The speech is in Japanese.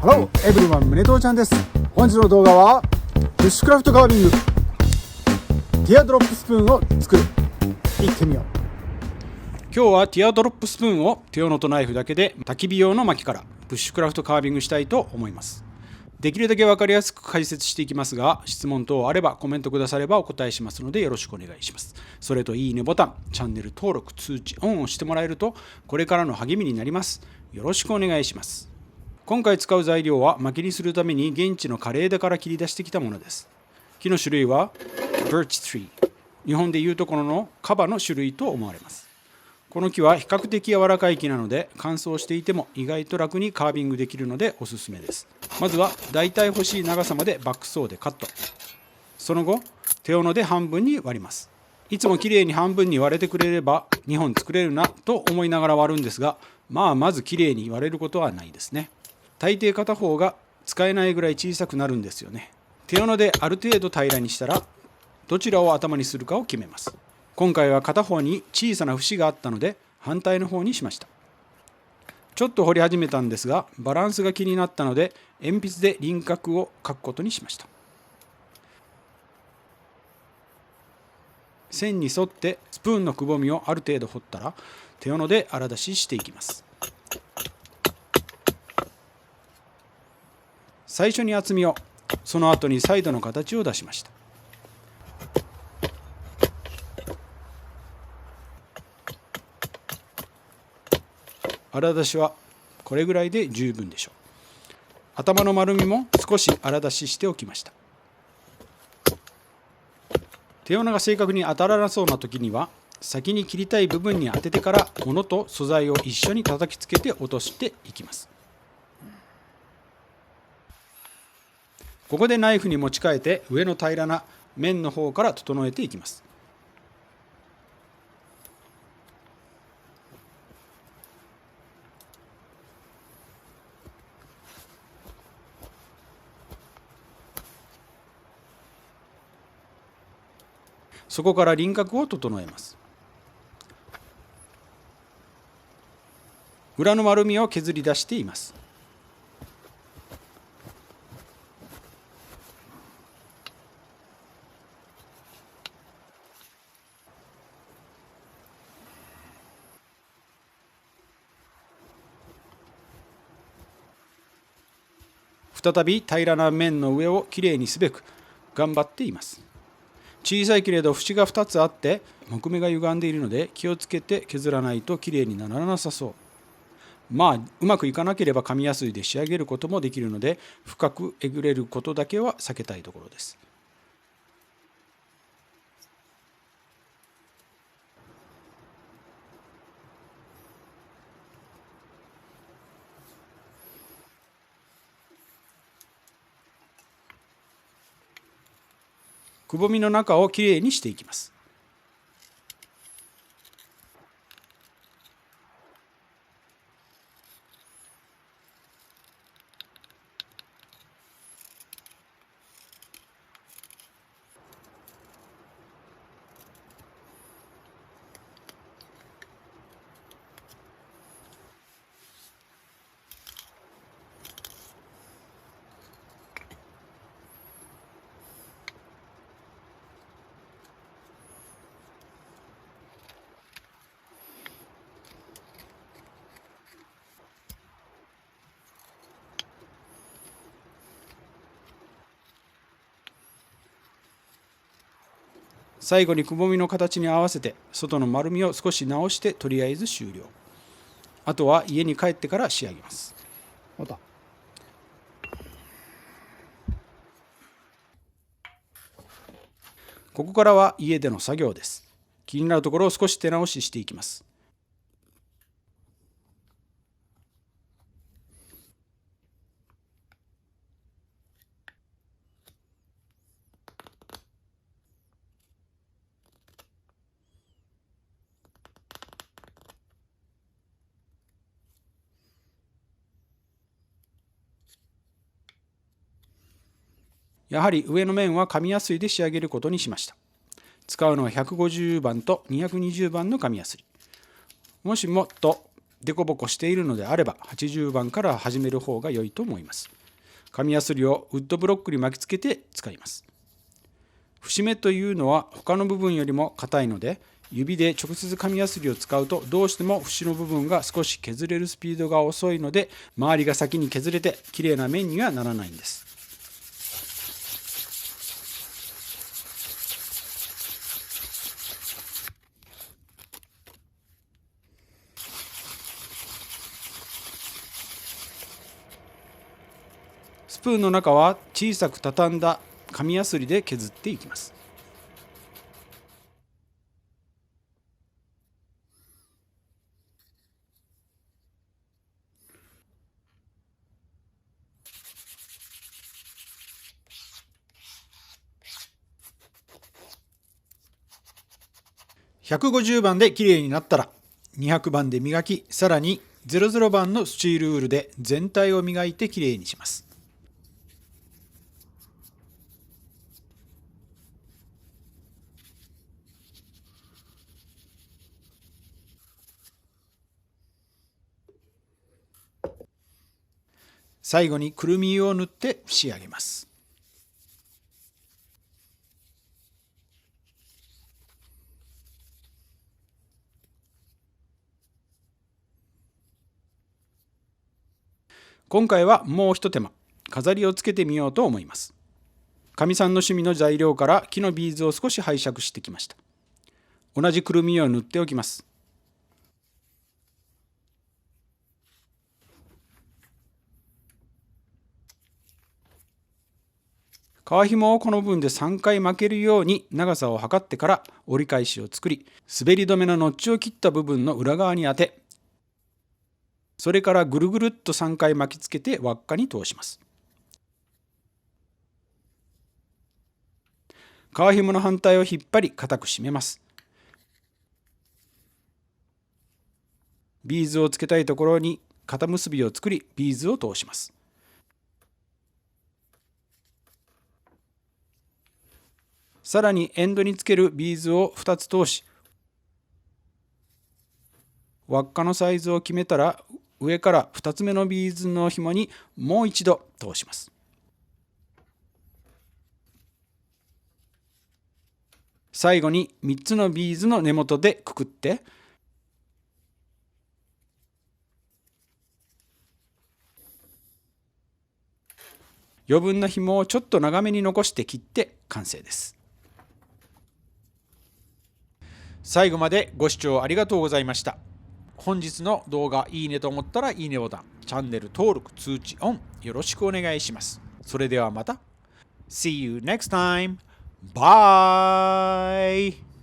Hello everyone、胸父ちゃんです。本日の動画はブッシュクラフトカービングティアドロップスプーンを作る。いってみよう。今日はティアドロップスプーンを手斧とナイフだけで焚き火用の薪からブッシュクラフトカービングしたいと思います。できるだけ分かりやすく解説していきますが、質問等あればコメントくださればお答えしますのでよろしくお願いします。それといいねボタン、チャンネル登録、通知オンをしてもらえるとこれからの励みになります。よろしくお願いします。今回使う材料は薪にするために現地の枯れ枝から切り出してきたものです。木の種類は Birch Tree、日本でいうところのカバの種類と思われます。この木は比較的柔らかい木なので乾燥していても意外と楽にカービングできるのでおすすめです。まずは大体欲しい長さまでバックソーでカット。その後手斧で半分に割ります。いつもきれいに半分に割れてくれれば2本作れるなと思いながら割るんですが、まずきれいに割れることはないですね。大抵片方が使えないぐらい小さくなるんですよね。手斧である程度平らにしたらどちらを頭にするかを決めます。今回は片方に小さな節があったので反対の方にしました。ちょっと掘り始めたんですがバランスが気になったので鉛筆で輪郭を描くことにしました。線に沿ってスプーンのくぼみをある程度掘ったら手斧で荒出ししていきます。最初に厚みを、その後にサイドの形を出しました。荒出しはこれぐらいで十分でしょう。頭の丸みも少し荒出ししておきました。手斧が正確に当たらなそうな時には先に切りたい部分に当ててから物と素材を一緒に叩きつけて落としていきます。ここでナイフに持ち替えて上の平らな面の方から整えていきます。そこから輪郭を整えます。裏の丸みを削り出しています。再び平らな面の上をきれいにすべく頑張っています。小さいけれど節が2つあって木目が歪んでいるので気をつけて削らないときれいにならなさそう。うまくいかなければ紙やすいで仕上げることもできるので深くえぐれることだけは避けたいところです。くぼみの中をきれいにしていきます。最後にくぼみの形に合わせて外の丸みを少し直してとりあえず終了。あとは家に帰ってから仕上げます。ここからは家での作業です。気になるところを少し手直ししていきます。やはり上の面は紙やすりで仕上げることにしました。使うのは150番と220番の紙やすり。もしもっとデコボコしているのであれば80番から始める方が良いと思います。紙やすりをウッドブロックに巻きつけて使います。節目というのは他の部分よりも硬いので、指で直接紙やすりを使うとどうしても節の部分が少し削れるスピードが遅いので、周りが先に削れてきれいな面にはならないんです。スプーンの中は小さく畳んだ紙やすりで削っていきます。150番できれいになったら200番で磨き、さらに00番のスチールウールで全体を磨いてきれいにします。最後にくるみを塗って仕上げます。今回はもう一手間、飾りをつけてみようと思います。かみさんの趣味の材料から木のビーズを少し拝借してきました。同じくるみを塗っておきます。革紐をこの分で3回巻けるように長さを測ってから折り返しを作り、滑り止めのノッチを切った部分の裏側に当て、それからぐるぐるっと3回巻きつけて輪っかに通します。革紐の反対を引っ張り固く締めます。ビーズをつけたいところに肩結びを作り、ビーズを通します。さらにエンドにつけるビーズを2つ通し、輪っかのサイズを決めたら上から2つ目のビーズの紐にもう一度通します。最後に3つのビーズの根元でくくって、余分な紐をちょっと長めに残して切って完成です。最後までご視聴ありがとうございました。本日の動画いいねと思ったらいいねボタン、チャンネル登録、通知オンよろしくお願いします。それではまた。See you next time. Bye!